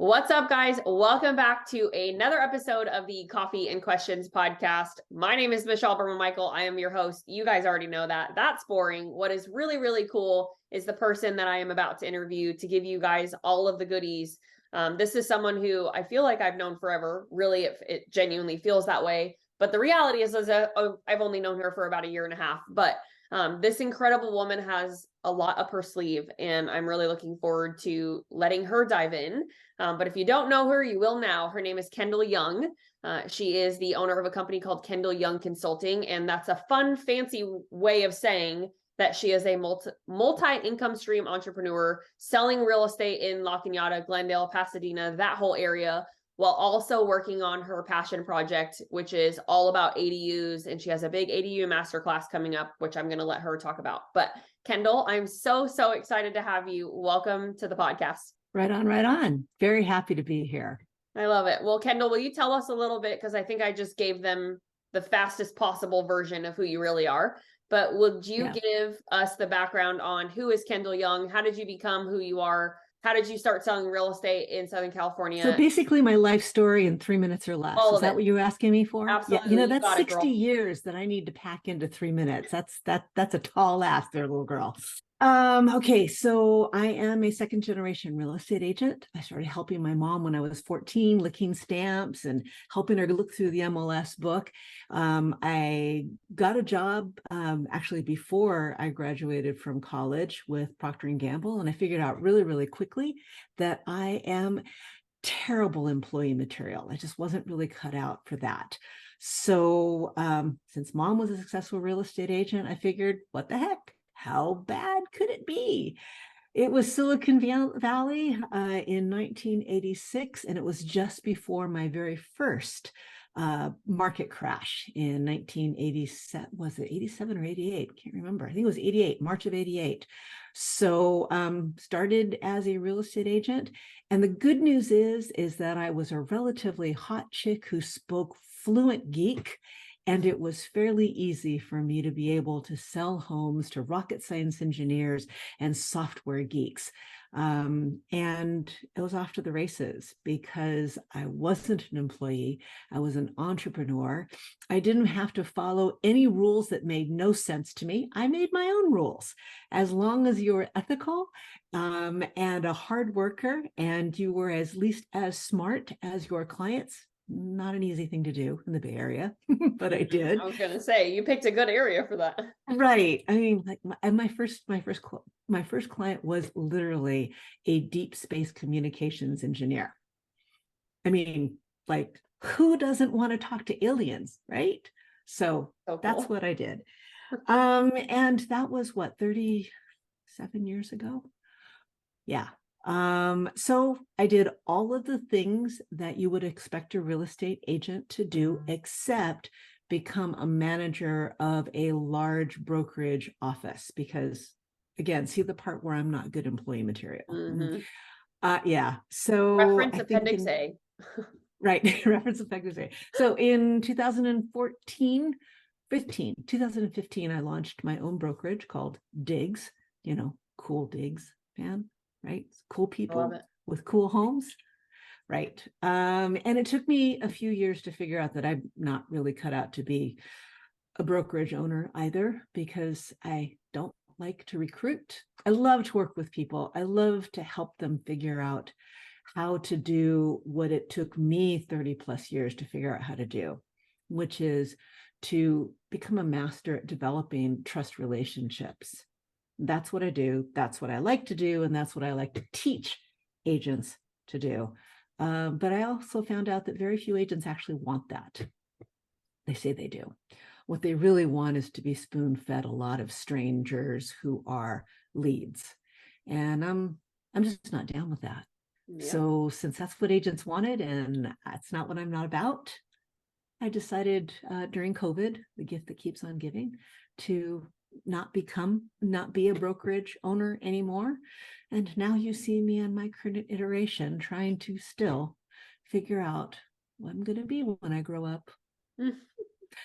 What's up, guys? Welcome back to another episode of the Coffee and Questions podcast. My name is Michelle Berman-Michael. I am your host. You guys already know that. That's boring. What is really, really cool is the person that I am about to interview to give you guys all of the goodies. This is someone who I feel like I've known forever. Really, it genuinely feels that way. But the reality is I've only known her for about a year and a half. But this incredible woman has a lot up her sleeve, and I'm really looking forward to letting her dive in. But if you don't know her, you will now. Her name is Kendyl Young. She is the owner of a company called Kendyl Young Consulting, and that's a fun, fancy way of saying that she is a multi-income stream entrepreneur selling real estate in La Cañada, Glendale, Pasadena, that whole area, while also working on her passion project, which is all about ADUs. And she has a big ADU masterclass coming up, which I'm going to let her talk about. But Kendyl, I'm so excited to have you. Welcome to the podcast. Right on, right on. Very happy to be here. I love it. Well, Kendyl, will you tell us a little bit, because I think I just gave them the fastest possible version of who you really are. But would you give us the background on who is Kendyl Young? How did you become who you are? How did you start selling real estate in Southern California? So basically my life story in 3 minutes or less. Is that what you're asking me for? Absolutely. Yeah, that's 60 years that I need to pack into 3 minutes. That's a tall ask there, little girl. Okay, so I am a second generation real estate agent. I started helping my mom when I was 14, licking stamps and helping her look through the MLS book. I got a job actually before I graduated from college with Procter & Gamble, and I figured out really quickly that I am terrible employee material. I just wasn't really cut out for that. So since mom was a successful real estate agent, I figured, what the heck? How bad could it be? It was Silicon Valley in 1986, and it was just before my very first market crash in 1987. Was it 87 or 88? Can't remember. I think it was 88, March of 88. So started as a real estate agent. And the good news is that I was a relatively hot chick who spoke fluent geek. And it was fairly easy for me to be able to sell homes to rocket science engineers and software geeks. And it was off to the races because I wasn't an employee. I was an entrepreneur. I didn't have to follow any rules that made no sense to me. I made my own rules. As long as you were ethical and a hard worker and you were at least as smart as your clients. Not an easy thing to do in the Bay Area, but I did. I was going to say, you picked a good area for that. Right. I mean, like my first client was literally a deep space communications engineer. I mean, like, who doesn't want to talk to aliens, right? So cool. That's what I did. And that was what, 37 years ago? Yeah. So I did all of the things that you would expect a real estate agent to do, except become a manager of a large brokerage office, because again, see the part where I'm not good employee material. Yeah. So reference appendix A. Right. Reference appendix A. So in 2015, I launched my own brokerage called Digs, cool Digs, man. Right? Cool people with cool homes. Right. And it took me a few years to figure out that I'm not really cut out to be a brokerage owner either, because I don't like to recruit. I love to work with people. I love to help them figure out how to do what it took me 30 plus years to figure out how to do, which is to become a master at developing trust relationships. That's what I do. That's what I like to do. And that's what I like to teach agents to do. But I also found out that very few agents actually want that. They say they do. What they really want is to be spoon-fed a lot of strangers who are leads. And I'm just not down with that. Yeah. So since that's what agents wanted and that's not what I'm not about, I decided during COVID, the gift that keeps on giving, to not be a brokerage owner anymore. And now you see me on my current iteration trying to still figure out what I'm going to be when I grow up.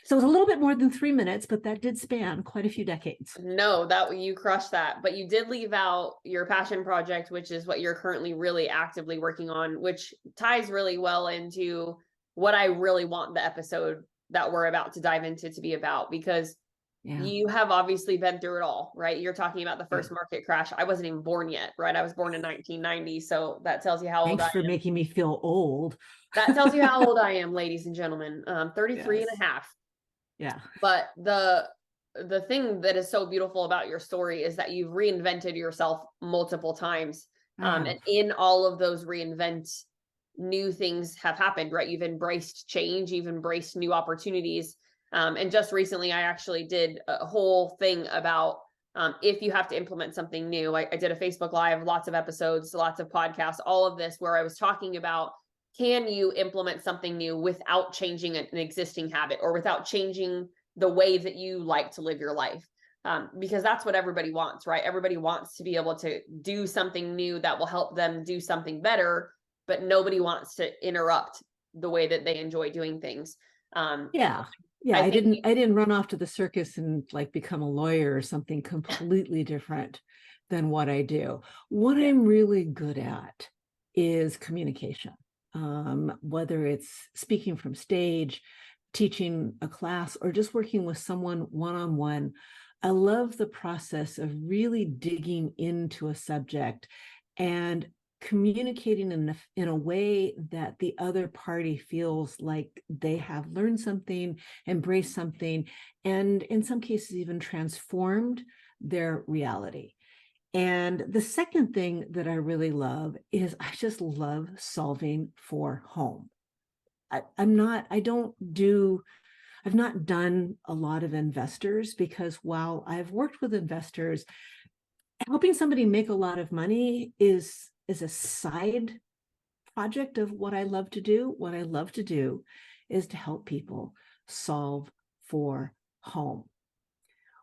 So it was a little bit more than 3 minutes, but that did span quite a few decades. No, that you crushed that, but you did leave out your passion project, which is what you're currently really actively working on, which ties really well into what I really want the episode that we're about to dive into to be about, because you have obviously been through it all, right? You're talking about the first market crash. I wasn't even born yet, right? I was born in 1990. So that tells you how old I am. Thanks for making me feel old. That tells you how old I am, ladies and gentlemen. 33 and a half. Yeah. But the thing that is so beautiful about your story is that you've reinvented yourself multiple times. And in all of those reinvents, new things have happened, right? You've embraced change, you've embraced new opportunities. And just recently, I actually did a whole thing about if you have to implement something new. I did a Facebook Live, lots of episodes, lots of podcasts, all of this, where I was talking about, can you implement something new without changing an existing habit or without changing the way that you like to live your life? Because that's what everybody wants, right? Everybody wants to be able to do something new that will help them do something better, but nobody wants to interrupt the way that they enjoy doing things. Yeah. I didn't run off to the circus and like become a lawyer or something completely different than what I do. What I'm really good at is communication. Whether it's speaking from stage, teaching a class, or just working with someone one-on-one, I love the process of really digging into a subject and communicating in a way that the other party feels like they have learned something, embraced something, and in some cases even transformed their reality. And the second thing that I really love is I just love solving for home. I've not done a lot of investors, because while I've worked with investors, helping somebody make a lot of money is a side project of what I love to do. What I love to do is to help people solve for home.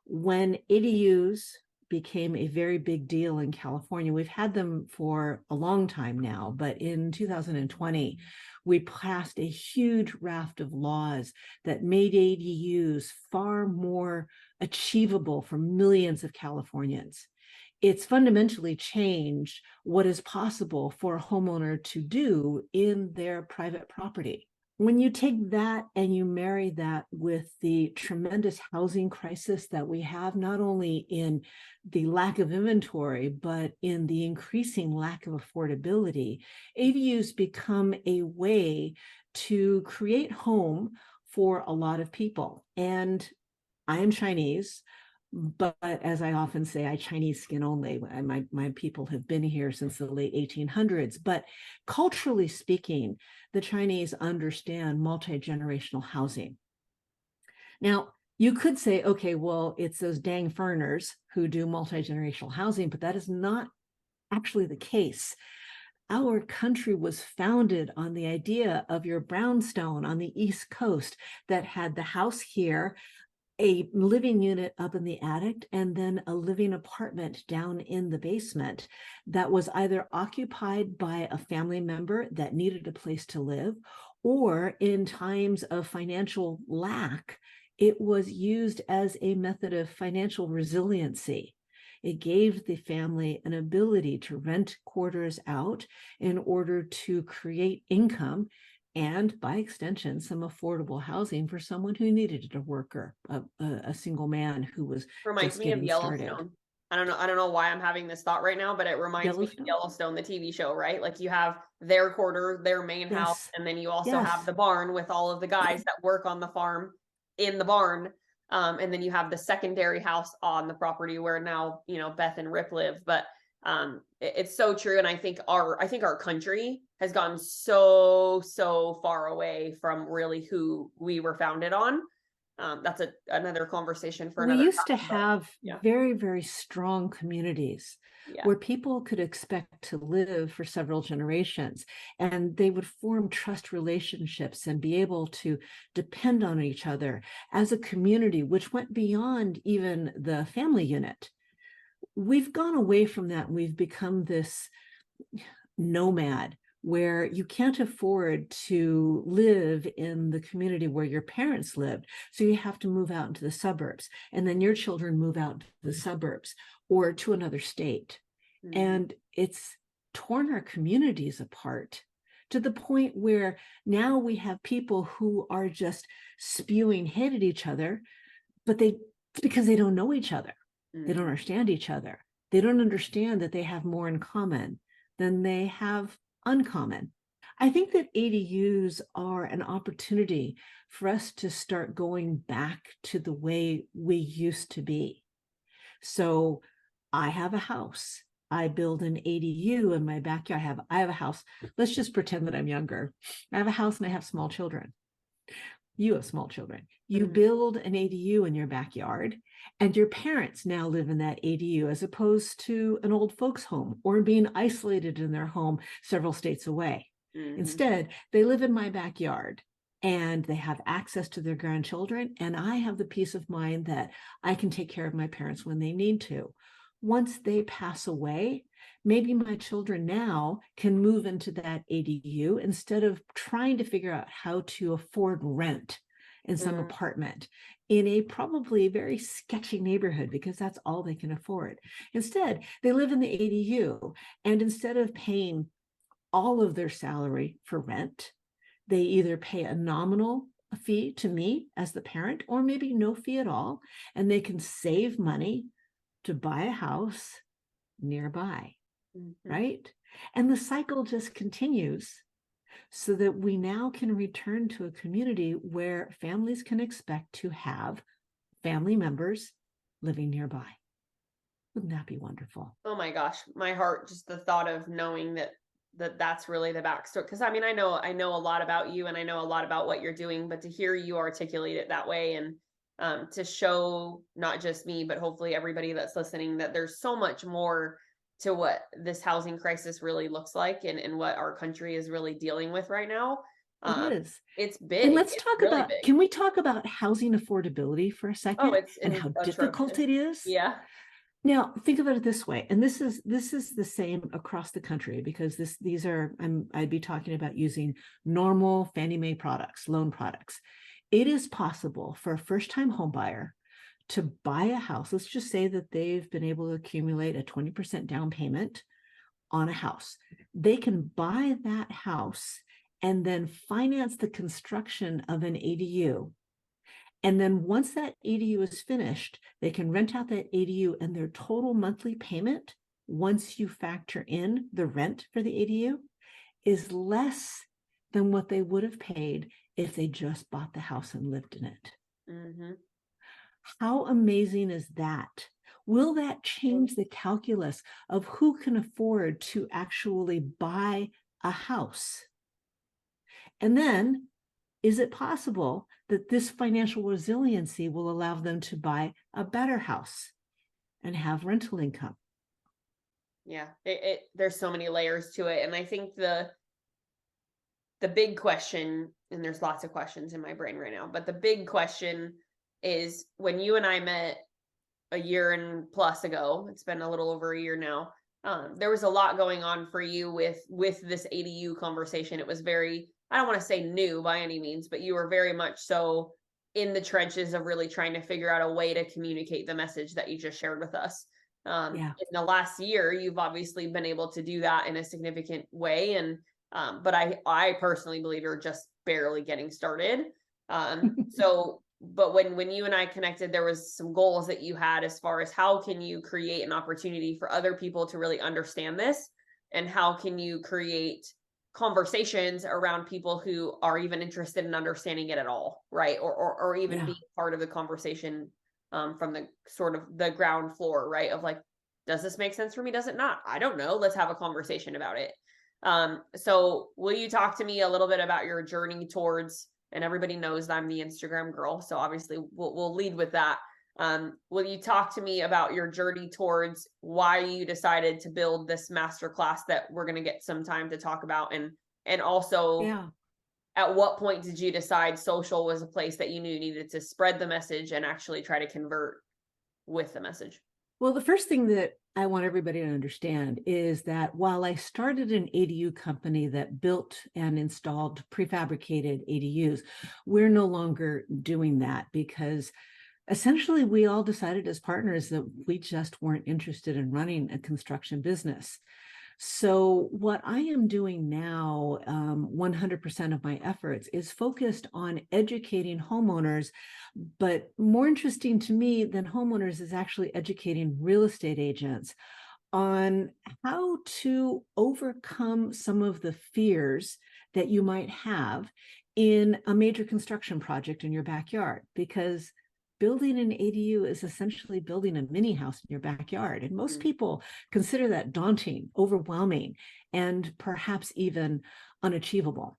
When ADUs became a very big deal in California, we've had them for a long time now, but in 2020, we passed a huge raft of laws that made ADUs far more achievable for millions of Californians. It's fundamentally changed what is possible for a homeowner to do in their private property. When you take that and you marry that with the tremendous housing crisis that we have, not only in the lack of inventory, but in the increasing lack of affordability, ADUs become a way to create home for a lot of people. And I am Chinese, but as I often say, I Chinese skin only. My people have been here since the late 1800s. But culturally speaking, the Chinese understand multi-generational housing. Now, you could say, okay, well, it's those dang foreigners who do multi-generational housing, but that is not actually the case. Our country was founded on the idea of your brownstone on the East Coast that had the house here, a living unit up in the attic, and then a living apartment down in the basement that was either occupied by a family member that needed a place to live, or in times of financial lack, it was used as a method of financial resiliency. It gave the family an ability to rent quarters out in order to create income, and by extension, some affordable housing for someone who needed a worker, a single man who was reminds me of Yellowstone. Started. I don't know why I'm having this thought right now, but it reminds me of Yellowstone, the TV show, right? Like you have their quarter, their main house, and then you also have the barn with all of the guys that work on the farm in the barn. And then you have the secondary house on the property where now, Beth and Rip live. But it's so true. And I think our country has gotten so far away from really who we were founded on. That's another conversation for another. We used to have very, very strong communities where people could expect to live for several generations, and they would form trust relationships and be able to depend on each other as a community, which went beyond even the family unit. We've gone away from that. We've become this nomad where you can't afford to live in the community where your parents lived. So you have to move out into the suburbs, and then your children move out to the suburbs or to another state. Mhm. And it's torn our communities apart to the point where now we have people who are just spewing hate at each other, but because they don't know each other. They don't Mhm. understand each other. They don't understand that they have more in common than they have uncommon. I think that ADUs are an opportunity for us to start going back to the way we used to be. So I have a house. I build an ADU in my backyard. I have a house. Let's just pretend that I'm younger. I have a house and I have small children. You have small children. You Mhm. build an ADU in your backyard, and your parents now live in that ADU as opposed to an old folks' home or being isolated in their home several states away. Mhm. Instead, they live in my backyard and they have access to their grandchildren, and I have the peace of mind that I can take care of my parents when they need to. Once they pass away, maybe my children now can move into that ADU instead of trying to figure out how to afford rent in some Mhm. apartment in a probably very sketchy neighborhood because that's all they can afford. Instead, they live in the ADU, and instead of paying all of their salary for rent, they either pay a nominal fee to me as the parent or maybe no fee at all, and they can save money to buy a house nearby, Mhm. right? And the cycle just continues so that we now can return to a community where families can expect to have family members living nearby. Wouldn't that be wonderful? Oh my gosh, my heart, just the thought of knowing that's really the backstory. Because I mean, I know a lot about you, and I know a lot about what you're doing, but to hear you articulate it that way, and to show not just me, but hopefully everybody that's listening, that there's so much more to what this housing crisis really looks like, and what our country is really dealing with right now. It Um, is. it's And big. let's It's talk really about, big. can we talk about housing affordability for a Oh, second it's and how difficult atrocious. it is? Yeah. Now, think about it this way, and this is the same across the country because these are I'd be talking about using normal Fannie Mae products, loan products. It is possible for a first-time home buyer to buy a house. Let's just say that they've been able to accumulate a 20% down payment on a house. They can buy that house and then finance the construction of an ADU, and then once that ADU is finished, they can rent out that ADU, and their total monthly payment, once you factor in the rent for the ADU, is less than what they would have paid if they just bought the house and lived in it. Hmm. How amazing is that? Will that change the calculus of who can afford to actually buy a house? And then, is it possible that this financial resiliency will allow them to buy a better house and have rental income? Yeah, there's so many layers to it, and I think the big question, and there's lots of questions in my brain right now, but the big question is, when you and I met a year and plus ago, it's been a little over a year now. There was a lot going on for you with this ADU conversation. It was very, I don't want to say new by any means, but you were very much so in the trenches of really trying to figure out a way to communicate the message that you just shared with us. Yeah. In the last year, you've obviously been able to do that in a significant way, and but I personally believe you're just barely getting started. So but when you and I connected, there was some goals that you had as far as how can you create an opportunity for other people to really understand this, and how can you create conversations around people who are even interested in understanding it at all, right? Or even Yeah. being part of the conversation, from the sort of the ground floor, right? Of like, does this make sense for me? Does it not? I don't know. Let's have a conversation about it. So will you talk to me a little bit about your journey towards, and everybody knows that I'm the Instagram girl, so obviously we'll lead with that. Will you talk to me about your journey towards why you decided to build this masterclass that we're going to get some time to talk about, and also Yeah. at what point did you decide social was a place that you knew needed to spread the message and actually try to convert with the message? Well, the first thing that I want everybody to understand is that while I started an ADU company that built and installed prefabricated ADUs, we're no longer doing that because essentially we all decided as partners that we just weren't interested in running a construction business. So what I am doing now, 100% of my efforts is focused on educating homeowners, but more interesting to me than homeowners is actually educating real estate agents on how to overcome some of the fears that you might have in a major construction project in your backyard, because building an ADU is essentially building a mini house in your backyard. And most people consider that daunting, overwhelming, and perhaps even unachievable.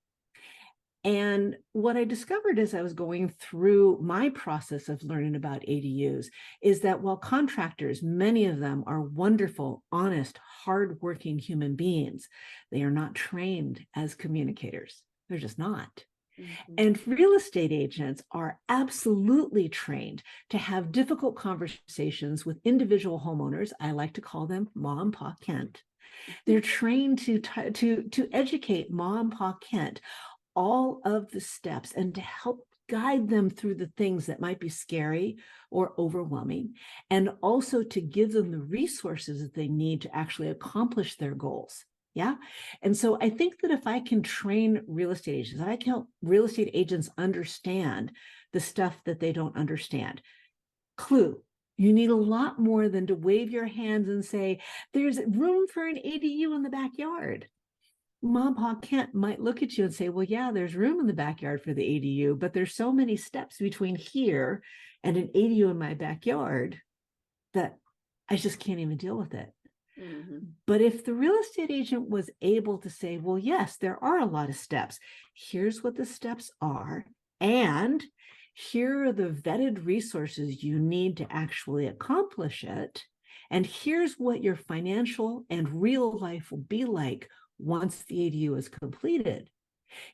And what I discovered as I was going through my process of learning about ADUs is that while contractors, many of them are wonderful, honest, hardworking human beings, they are not trained as communicators. They're just not. And real estate agents are absolutely trained to have difficult conversations with individual homeowners. I like to call them Ma and Pa Kent. They're trained to educate Ma and Pa Kent all of the steps and to help guide them through the things that might be scary or overwhelming, and also to give them the resources that they need to actually accomplish their goals. Yeah. And so I think that if I can train real estate agents, I can help real estate agents understand the stuff that they don't understand. Clue, you need a lot more than to wave your hands and say, there's room for an ADU in the backyard. Mom, Pa Kent might look at you and say, well, yeah, there's room in the backyard for the ADU, but there's so many steps between here and an ADU in my backyard that I just can't even deal with it. But if the real estate agent was able to say, well, yes, there are a lot of steps. Here's what the steps are. And here are the vetted resources you need to actually accomplish it. And here's what your financial and real life will be like once the ADU is completed.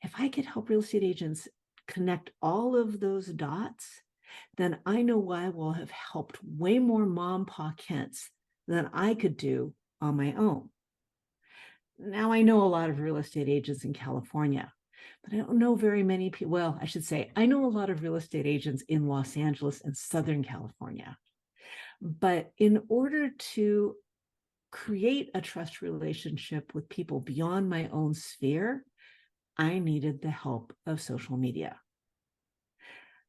If I could help real estate agents connect all of those dots, then I know I will have helped way more Mom, Pa Kents than I could do on my own. Now, I know a lot of real estate agents in California, but I don't know very many people. Well, I should say, I know a lot of real estate agents in Los Angeles and Southern California. But in order to create a trust relationship with people beyond my own sphere, I needed the help of social media.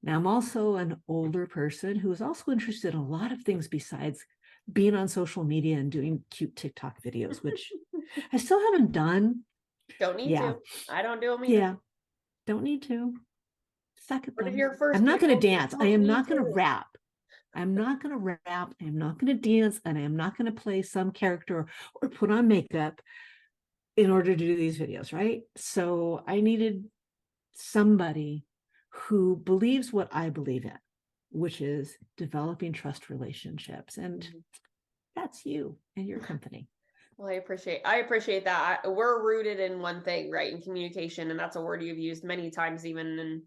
Now, I'm also an older person who is also interested in a lot of things besides being on social media and doing cute TikTok videos, which I still haven't done. Don't need to. I don't do them either. Yeah, don't need to. Suck at them. First, I'm not going to dance. I am not going to rap. I'm not going to rap. I'm not going to dance. And I'm not going to play some character or put on makeup in order to do these videos, right? So I needed somebody who believes what I believe in, which is developing trust relationships. And that's you and your company. Well, I appreciate that. We're rooted in one thing, right? In communication. And that's a word you've used many times, even in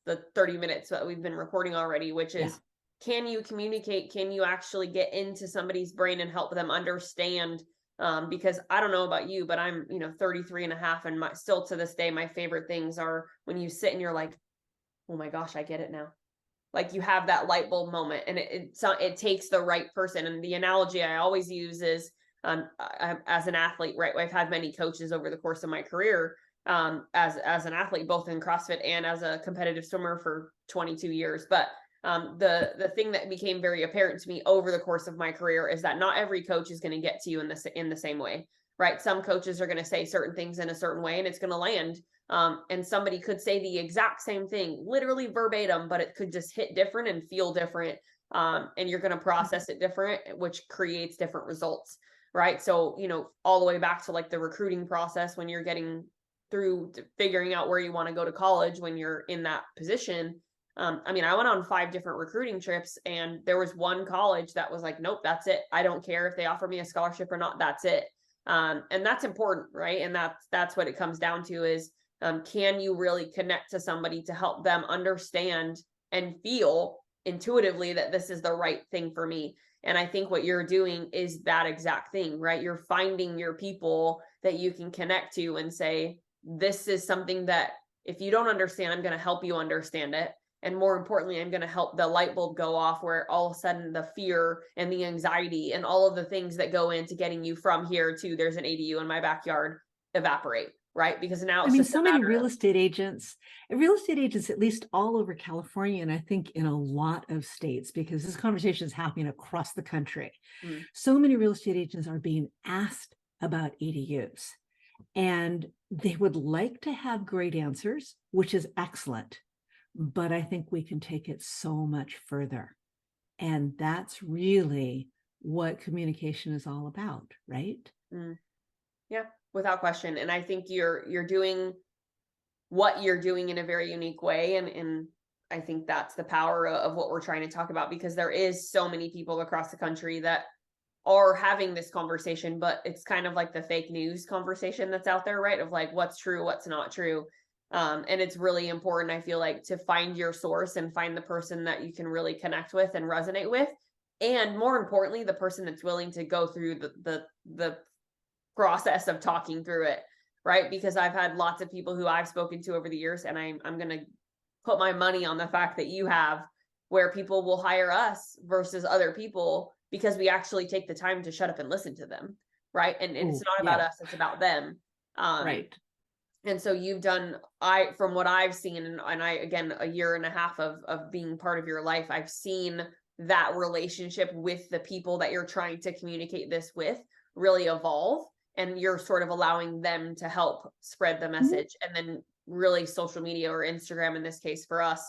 the 30 minutes that we've been recording already, which is, can you communicate? Can you actually get into somebody's brain and help them understand? Because I don't know about you, but I'm, 33 and a half, and still to this day, my favorite things are when you sit and you're like, oh my gosh, I get it now. Like you have that light bulb moment, and it takes the right person. And the analogy I always use is, as an athlete, right? I've had many coaches over the course of my career, as an athlete, both in CrossFit and as a competitive swimmer for 22 years. But the thing that became very apparent to me over the course of my career is that not every coach is going to get to you in the same way, right? Some coaches are going to say certain things in a certain way, and it's going to land. And somebody could say the exact same thing, literally verbatim, but it could just hit different and feel different. And you're going to process it different, which creates different results, right? So, all the way back to like the recruiting process, when you're getting through figuring out where you want to go to college, when you're in that position. I went on 5 different recruiting trips, and there was one college that was like, nope, that's it. I don't care if they offer me a scholarship or not. That's it. And that's important, right? And that's what it comes down to is, can you really connect to somebody to help them understand and feel intuitively that this is the right thing for me? And I think what you're doing is that exact thing, right? You're finding your people that you can connect to and say, this is something that if you don't understand, I'm going to help you understand it. And more importantly, I'm going to help the light bulb go off where all of a sudden the fear and the anxiety and all of the things that go into getting you from here to there's an ADU in my backyard evaporate, right? Because now it's just so many real estate agents, at least all over California, and I think in a lot of states, because this conversation is happening across the country. So many real estate agents are being asked about ADUs, and they would like to have great answers, which is excellent. But I think we can take it so much further. And that's really what communication is all about, right? Yeah, without question. And I think you're doing what you're doing in a very unique way. And I think that's the power of what we're trying to talk about, because there is so many people across the country that are having this conversation, but it's kind of like the fake news conversation that's out there, right? Of like, what's true, what's not true. And it's really important, I feel like, to find your source and find the person that you can really connect with and resonate with. And more importantly, the person that's willing to go through the process of talking through it, right? Because I've had lots of people who I've spoken to over the years, and I'm going to put my money on the fact that you have, where people will hire us versus other people because we actually take the time to shut up and listen to them, right? And it's not about us, it's about them. Right. And so you've done, from what I've seen, and I, again, a year and a half of being part of your life, I've seen that relationship with the people that you're trying to communicate this with really evolve. And you're sort of allowing them to help spread the message. And then really social media, or Instagram in this case for us,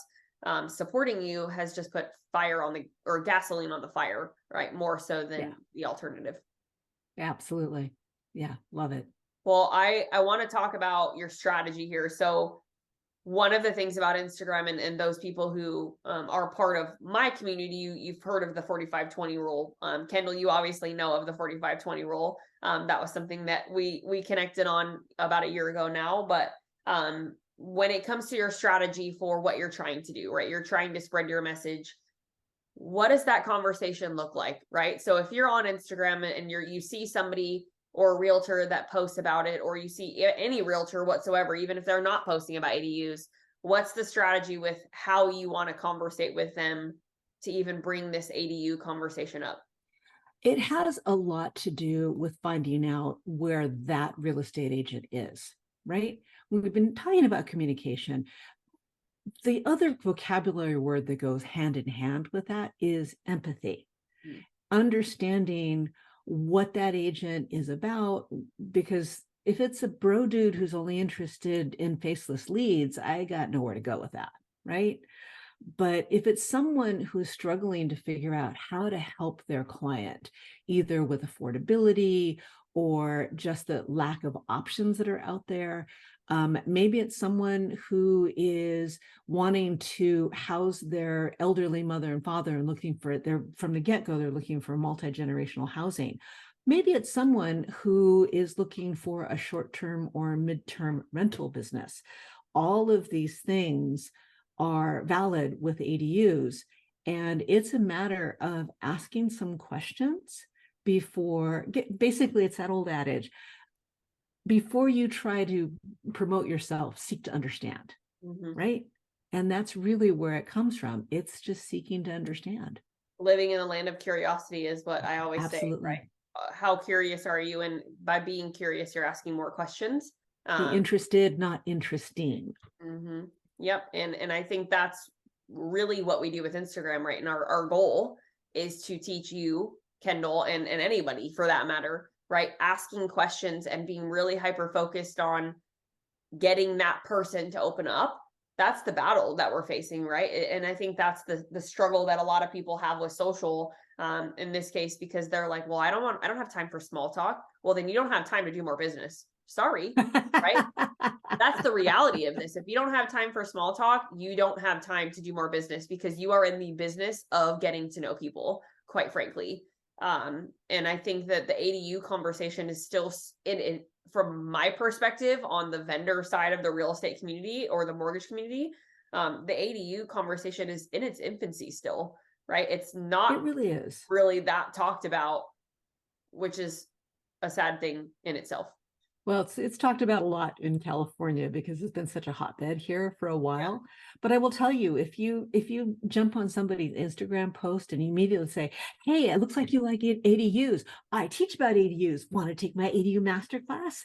supporting you has just put fire on or gasoline on the fire, right? More so than the alternative. Absolutely. Yeah. Love it. Well, I want to talk about your strategy here. So one of the things about Instagram and those people who are part of my community, you've heard of the 45-20 rule. Kendyl, you obviously know of the 45-20 rule. That was something that we connected on about a year ago now. But when it comes to your strategy for what you're trying to do, right? You're trying to spread your message. What does that conversation look like, right? So if you're on Instagram and you see somebody or a realtor that posts about it, or you see any realtor whatsoever, even if they're not posting about ADUs, what's the strategy with how you want to conversate with them to even bring this ADU conversation up? It has a lot to do with finding out where that real estate agent is, right? We've been talking about communication. The other vocabulary word that goes hand in hand with that is empathy. Understanding what that agent is about, because if it's a bro dude who's only interested in faceless leads, I got nowhere to go with that, right? But if it's someone who is struggling to figure out how to help their client, either with affordability or just the lack of options that are out there, maybe it's someone who is wanting to house their elderly mother and father and looking for from the get-go, they're looking for multi-generational housing. Maybe it's someone who is looking for a short-term or mid-term rental business. All of these things are valid with ADUs. And it's a matter of asking some questions basically, it's that old adage, before you try to promote yourself, seek to understand, right? And that's really where it comes from. It's just seeking to understand. Living in the land of curiosity is what I always say, right? How curious are you? And by being curious, you're asking more questions. Be interested, not interesting. Yep. And I think that's really what we do with Instagram, right? And our goal is to teach you, Kendyl, and anybody for that matter, right? Asking questions and being really hyper-focused on getting that person to open up. That's the battle that we're facing, right? And I think that's the struggle that a lot of people have with social, in this case, because they're like, well, I don't have time for small talk. Well, then you don't have time to do more business. Sorry, right? That's the reality of this. If you don't have time for small talk, you don't have time to do more business, because you are in the business of getting to know people, quite frankly. And I think that the ADU conversation is still from my perspective on the vendor side of the real estate community or the mortgage community. The ADU conversation is in its infancy still. right? It's It not really is. really that talked about, which is a sad thing in itself. Well, it's talked about a lot in California because it's been such a hotbed here for a while. But I will tell you, if you jump on somebody's Instagram post and you immediately say, "Hey, it looks like you like ADUs. I teach about ADUs. Want to take my ADU masterclass?"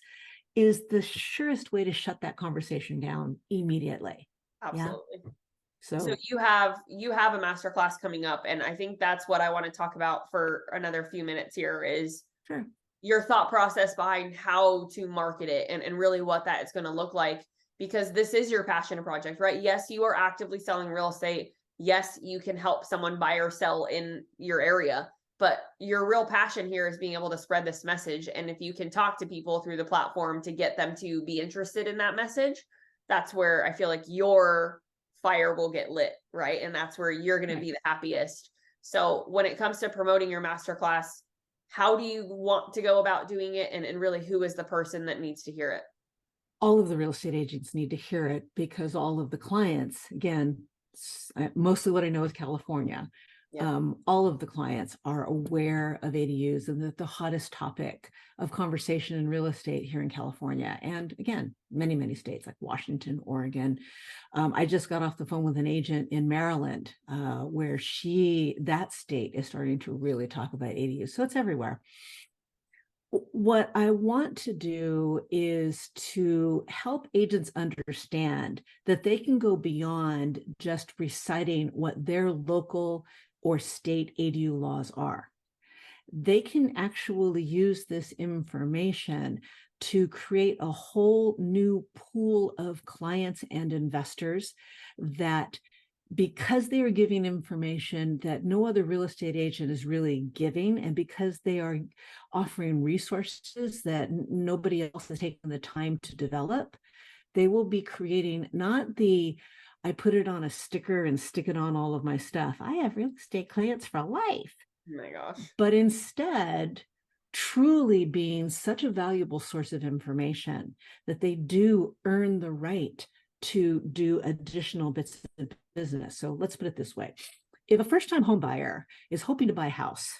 is the surest way to shut that conversation down immediately. Yeah. Absolutely. So So you have a master class coming up, and I think that's what I want to talk about for another few minutes here is sure. your thought process behind how to market it and really what that is going to look like, because this is your passion project, right? Yes, you are actively selling real estate. Yes, you can help someone buy or sell in your area, but your real passion here is being able to spread this message. And if you can talk to people through the platform to get them to be interested in that message, that's where I feel like your fire will get lit, right? And that's where you're going to be the happiest. So when it comes to promoting your masterclass, how do you want to go about doing it? And really, who is the person that needs to hear it? All of the real estate agents need to hear it because all of the clients, again, mostly what I know is California. Yeah. All of the clients are aware of ADUs and that the hottest topic of conversation in real estate here in California. And again, many, many states like Washington, Oregon. I just got off the phone with an agent in Maryland where that state is starting to really talk about ADUs. So it's everywhere. What I want to do is to help agents understand that they can go beyond just reciting what their local or state ADU laws are. They can actually use this information to create a whole new pool of clients and investors that, because they are giving information that no other real estate agent is really giving, and because they are offering resources that nobody else has taken the time to develop, they will be creating not I put it on a sticker and stick it on all of my stuff. I have real estate clients for life. Oh my gosh. But instead, truly being such a valuable source of information that they do earn the right to do additional bits of business. So let's put it this way. If a first-time home buyer is hoping to buy a house,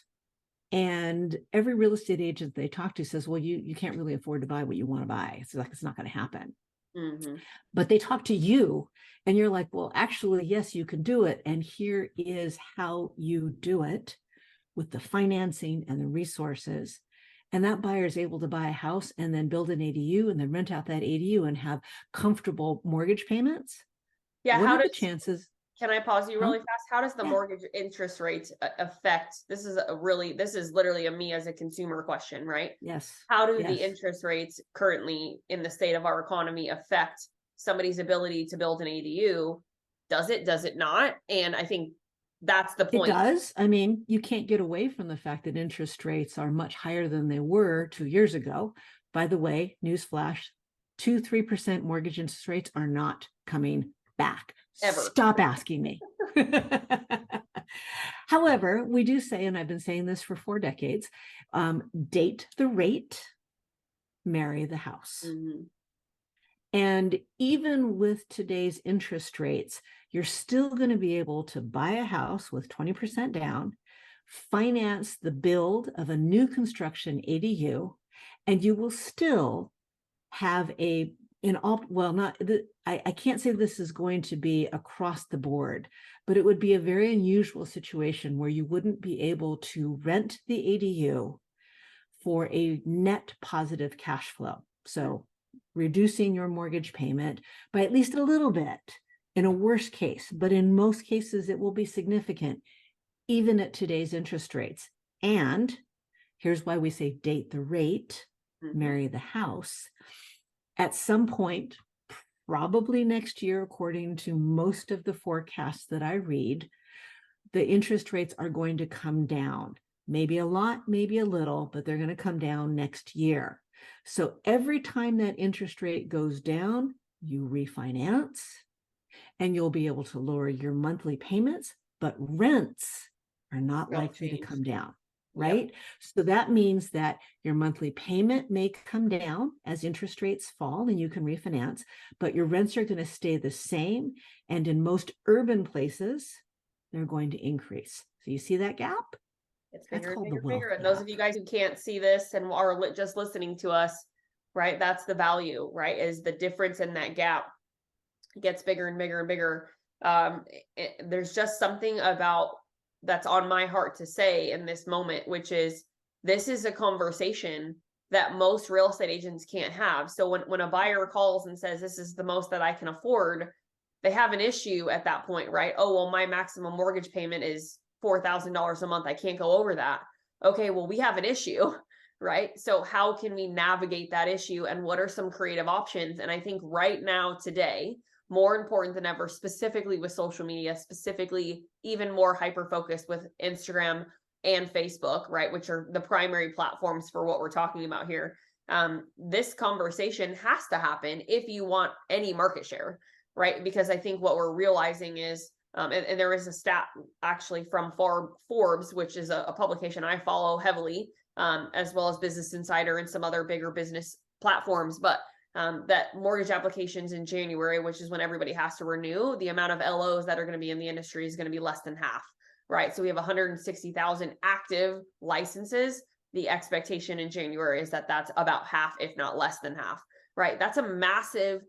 and every real estate agent they talk to says, well, you can't really afford to buy what you want to buy. It's like, it's not going to happen. Mm-hmm. But they talk to you and you're like, well, actually, yes, you can do it. And here is how you do it with the financing and the resources. And that buyer is able to buy a house and then build an ADU and then rent out that ADU and have comfortable mortgage payments. Yeah. What are the chances? Can I pause you really fast? How does the mortgage interest rates affect? This is literally a me as a consumer question, right? Yes. How do the interest rates currently in the state of our economy affect somebody's ability to build an ADU? Does it not? And I think that's the point. It does. I mean, you can't get away from the fact that interest rates are much higher than they were 2 years ago. By the way, newsflash, 2-3% mortgage interest rates are not coming back. Ever. Stop asking me. However, we do say, and I've been saying this for 4 decades, date the rate, marry the house. Mm-hmm. And even with today's interest rates, you're still going to be able to buy a house with 20% down, finance the build of a new construction ADU, and you will still have I can't say this is going to be across the board, but it would be a very unusual situation where you wouldn't be able to rent the ADU for a net positive cash flow. So reducing your mortgage payment by at least a little bit in a worst case, but in most cases, it will be significant, even at today's interest rates. And here's why we say date the rate, marry the house. At some point, probably next year, according to most of the forecasts that I read, the interest rates are going to come down. Maybe a lot, maybe a little, but they're going to come down next year. So every time that interest rate goes down, you refinance and you'll be able to lower your monthly payments, but rents are not likely to come down, right? Yep. So that means that your monthly payment may come down as interest rates fall and you can refinance, but your rents are going to stay the same. And in most urban places, they're going to increase. So you see that gap? It's That's bigger and called the bigger and wealth bigger. And those gap. of you guys who can't see this and are just listening to us, right? That's the value, right? Is the difference in that gap gets bigger and bigger and bigger. There's just something about that's on my heart to say in this moment, which is this is a conversation that most real estate agents can't have. So when a buyer calls and says, this is the most that I can afford, they have an issue at that point, right? Oh, well, my maximum mortgage payment is $4,000 a month. I can't go over that. Okay, well, we have an issue, right? So how can we navigate that issue and what are some creative options? And I think right now, today, more important than ever, specifically with social media, specifically even more hyper focused with Instagram and Facebook, right, which are the primary platforms for what we're talking about here. This conversation has to happen if you want any market share, right? Because I think what we're realizing is, and there is a stat actually from Forbes, which is a publication I follow heavily, as well as Business Insider and some other bigger business platforms, but that mortgage applications in January, which is when everybody has to renew, the amount of LOs that are going to be in the industry is going to be less than half, right? So we have 160,000 active licenses. The expectation in January is that that's about half, if not less than half, right? That's a massive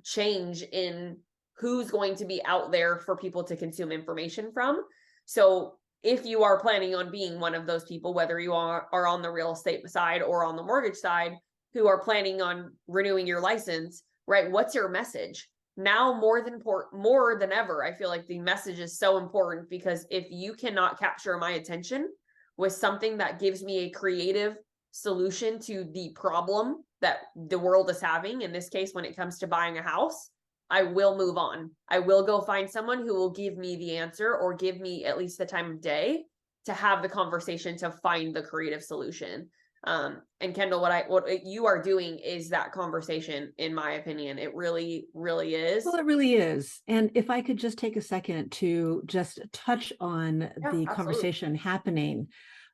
change in who's going to be out there for people to consume information from. So if you are planning on being one of those people, whether you are on the real estate side or on the mortgage side, who are planning on renewing your license, right? What's your message? Now more than ever, I feel like the message is so important, because if you cannot capture my attention with something that gives me a creative solution to the problem that the world is having, in this case, when it comes to buying a house, I will move on. I will go find someone who will give me the answer or give me at least the time of day to have the conversation to find the creative solution. And Kendyl, what you are doing is that conversation, in my opinion. It really, really is. Well, it really is. And if I could just take a second to just touch on the absolutely. conversation happening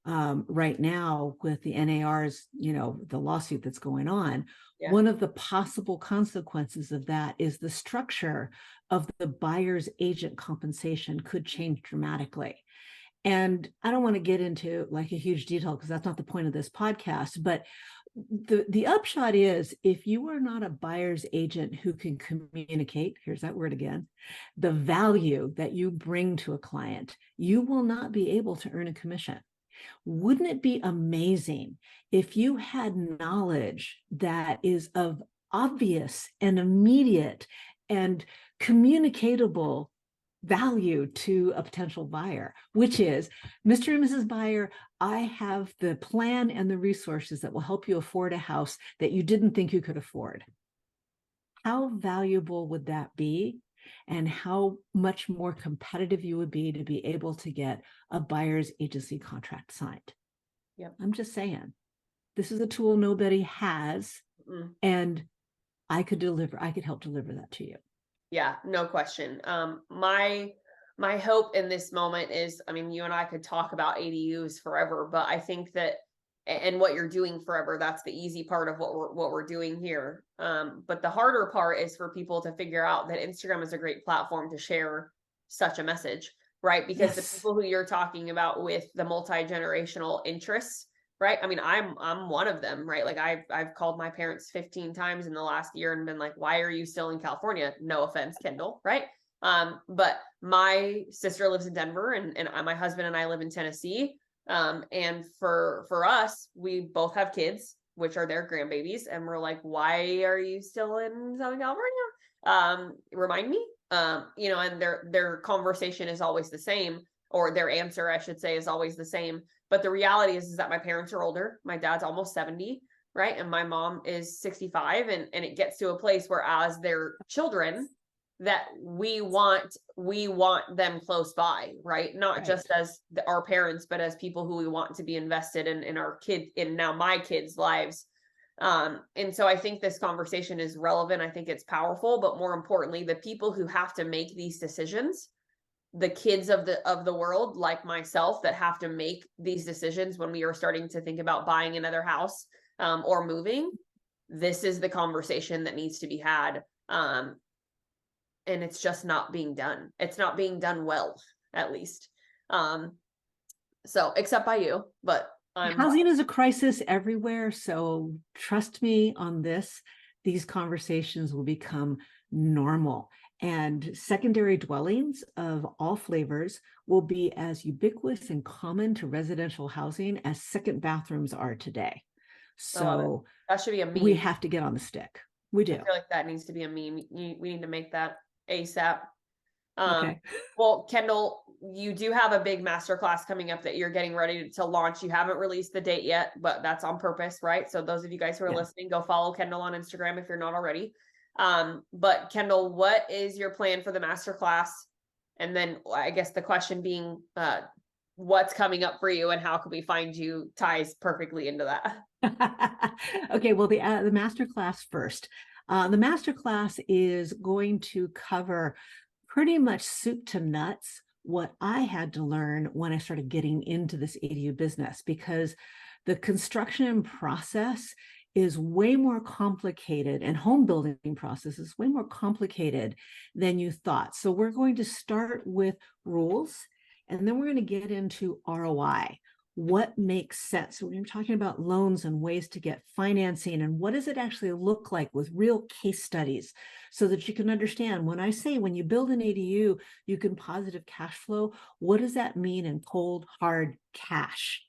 right now with the NAR's, the lawsuit that's going on. Yeah. One of the possible consequences of that is the structure of the buyer's agent compensation could change dramatically. And I don't want to get into like a huge detail because that's not the point of this podcast, but the upshot is, if you are not a buyer's agent who can communicate, here's that word again, the value that you bring to a client, you will not be able to earn a commission. Wouldn't it be amazing if you had knowledge that is of obvious and immediate and communicatable value to a potential buyer, which is, Mr. and Mrs. Buyer, I have the plan and the resources that will help you afford a house that you didn't think you could afford. How valuable would that be? And how much more competitive you would be to be able to get a buyer's agency contract signed. Yep. I'm just saying, this is a tool nobody has, and I could help deliver that to you. Yeah, no question. My hope in this moment is, I mean, you and I could talk about ADUs forever, but I think that, and what you're doing forever, that's the easy part of what we're doing here. But the harder part is for people to figure out that Instagram is a great platform to share such a message, right? Because the people who you're talking about with the multi-generational interests, right? I mean, I'm one of them, right? Like I've called my parents 15 times in the last year and been like, why are you still in California? No offense, Kendyl, right? But my sister lives in Denver and my husband and I live in Tennessee. And for us, we both have kids, which are their grandbabies. And we're like, why are you still in Southern California? Remind me, and their conversation is always the same, or their answer, I should say, is always the same. But the reality is that my parents are older. My dad's almost 70, right? And my mom is 65. And it gets to a place where, as their children, that we want them close by, right? Not just as our parents, but as people who we want to be invested in our kid, in now my kids' lives. And so I think this conversation is relevant. I think it's powerful, but more importantly, the people who have to make these decisions, the kids of the world, like myself, that have to make these decisions when we are starting to think about buying another house, or moving, this is the conversation that needs to be had. And it's just not being done. It's not being done well, at least. So, except by you, but Housing is a crisis everywhere. So trust me on this. These conversations will become normal. And secondary dwellings of all flavors will be as ubiquitous and common to residential housing as second bathrooms are today. I love it. So That should be a we meme. have to get on the stick. We I do. feel like that needs to be a meme. We need to make that ASAP. Okay. Well, Kendyl, you do have a big masterclass coming up that you're getting ready to launch. You haven't released the date yet, but that's on purpose, right? So those of you guys who are Yeah. listening, go follow Kendyl on Instagram if you're not already. But Kendyl, what is your plan for the masterclass? And then I guess the question being, what's coming up for you and how can we find you ties perfectly into that. Okay, well, the masterclass first. The masterclass is going to cover pretty much soup to nuts what I had to learn when I started getting into this ADU business, because the construction process is way more complicated, and home building process is way more complicated than you thought. So we're going to start with rules, and then we're going to get into ROI. What makes sense? So we're talking about loans and ways to get financing, and what does it actually look like with real case studies, so that you can understand when I say when you build an ADU, you can positive cash flow. What does that mean in cold, hard cash?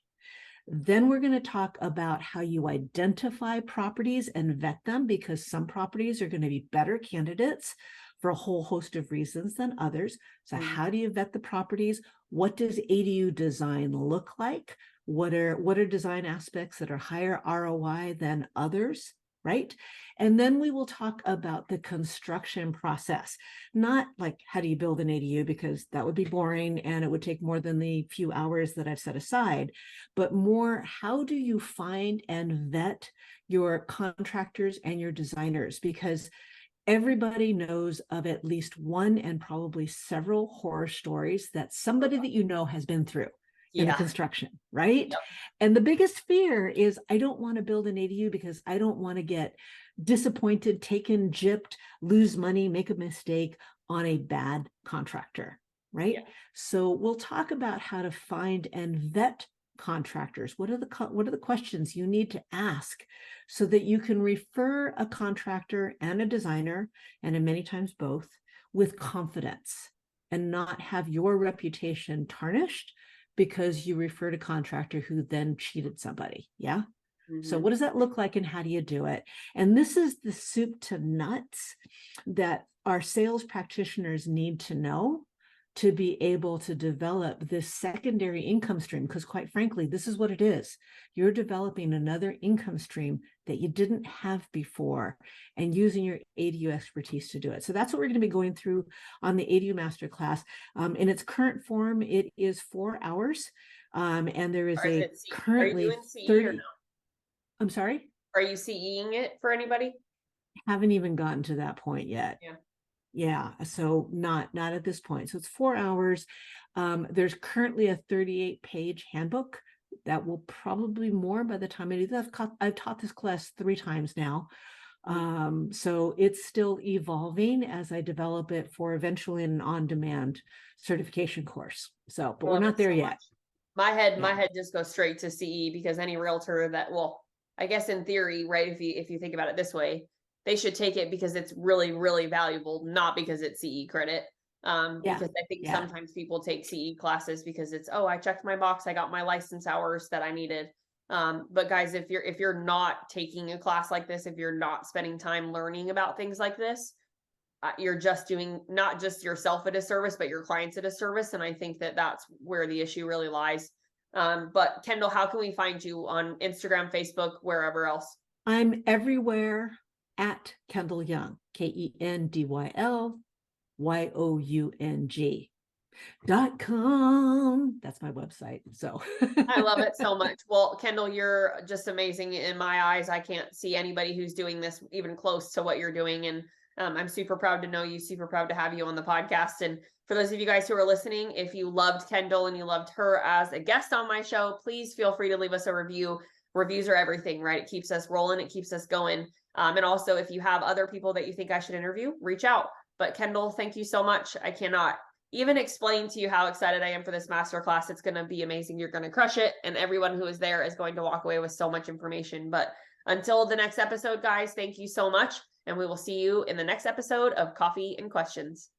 Then we're going to talk about how you identify properties and vet them, because some properties are going to be better candidates for a whole host of reasons than others. So how do you vet the properties? What does ADU design look like? What are design aspects that are higher ROI than others? Right? And then we will talk about the construction process, not like how do you build an ADU, because that would be boring and it would take more than the few hours that I've set aside, but more how do you find and vet your contractors and your designers, because everybody knows of at least one and probably several horror stories that somebody that you know has been through in the construction, right? Yep. And the biggest fear is I don't want to build an ADU because I don't want to get disappointed, taken, gypped, lose money, make a mistake on a bad contractor, right? Yeah. So we'll talk about how to find and vet contractors. What are the questions you need to ask so that you can refer a contractor and a designer, and in many times both, with confidence and not have your reputation tarnished because you referred a contractor who then cheated somebody. Yeah. So what does that look like and how do you do it? And this is the soup to nuts that our sales practitioners need to know to be able to develop this secondary income stream, because quite frankly, this is what it is. You're developing another income stream that you didn't have before and using your ADU expertise to do it. So that's what we're going to be going through on the ADU Masterclass. In its current form, it is 4 hours. And there is currently 30. No? I'm sorry? Are you CEing it for anybody? Haven't even gotten to that point yet. Yeah. Yeah, so not at this point. So it's 4 hours. There's currently a 38-page handbook that will probably more by the time I do that. I've taught this class 3 times now. So it's still evolving as I develop it for eventually an on-demand certification course. So, but we're not there yet. My head just goes straight to CE, because any realtor that, well, I guess in theory, right, if you think about it this way, they should take it because it's really, really valuable, not because it's CE credit. Because I think sometimes people take CE classes because it's, oh, I checked my box, I got my license hours that I needed. But guys, if you're not taking a class like this, if you're not spending time learning about things like this, you're just doing not just yourself a disservice, but your clients a disservice. And I think that that's where the issue really lies. But Kendyl, how can we find you on Instagram, Facebook, wherever else? I'm everywhere at Kendyl Young, KendyLYoung.com. That's my website. So I love it so much. Well, Kendyl, you're just amazing in my eyes. I can't see anybody who's doing this even close to what you're doing. And I'm super proud to know you, super proud to have you on the podcast. And for those of you guys who are listening, if you loved Kendyl and you loved her as a guest on my show, please feel free to leave us a review. Reviews are everything, right? It keeps us rolling. It keeps us going. And also, if you have other people that you think I should interview, reach out. But Kendyl, thank you so much. I cannot even explain to you how excited I am for this masterclass. It's going to be amazing. You're going to crush it. And everyone who is there is going to walk away with so much information. But until the next episode, guys, thank you so much. And we will see you in the next episode of Coffee and Questions.